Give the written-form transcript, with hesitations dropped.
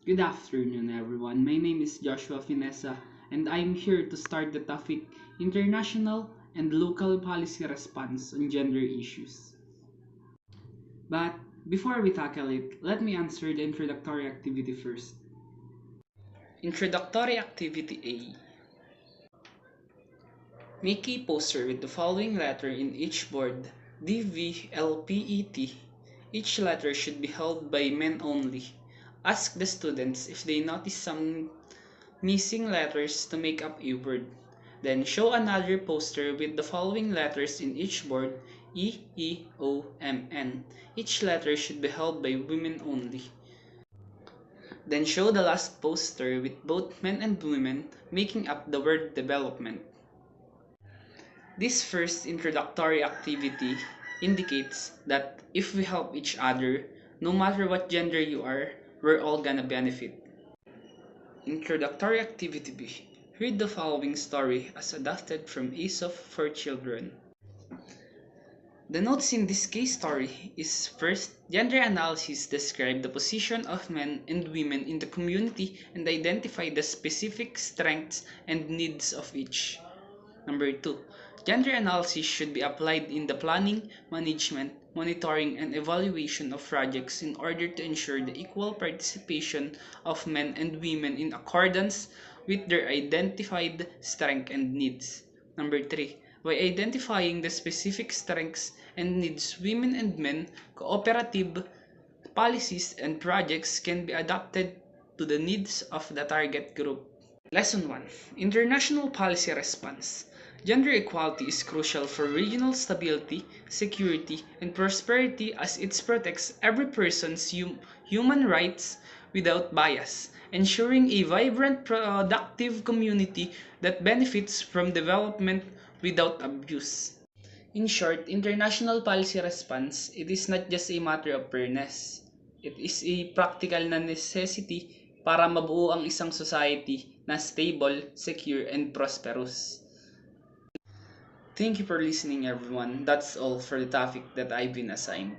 Good afternoon, everyone. My name is Joshua Finessa, and I'm here to start the topic International and Local Policy Response on Gender Issues. But before we tackle it, let me answer the introductory activity first. Introductory Activity A. Make a poster with the following letter in each board, D, V, L, P, E, T. Each letter should be held by men only. Ask the students if they notice some missing letters to make up a word. Then show another poster with the following letters in each board, E, E, O, M, N. Each letter should be held by women only. Then show the last poster with both men and women making up the word development. This first introductory activity indicates that if we help each other, no matter what gender you are, we're all gonna benefit. Introductory Activity B. Read the following story as adapted from Aesop for Children. The notes in this case story is first, gender analysis describe the position of men and women in the community and identify the specific strengths and needs of each. Number 2. Gender analysis should be applied in the planning, management, monitoring, and evaluation of projects in order to ensure the equal participation of men and women in accordance with their identified strengths and needs. Number 3. By identifying the specific strengths and needs women and men, cooperative policies and projects can be adapted to the needs of the target group. Lesson 1. International Policy Response. Gender equality is crucial for regional stability, security, and prosperity as it protects every person's human rights without bias, ensuring a vibrant, productive community that benefits from development without abuse. In short, international policy response, it is not just a matter of fairness. It is a practical na necessity para mabuo ang isang society na stable, secure, and prosperous. Thank you for listening, everyone. That's all for the topic that I've been assigned.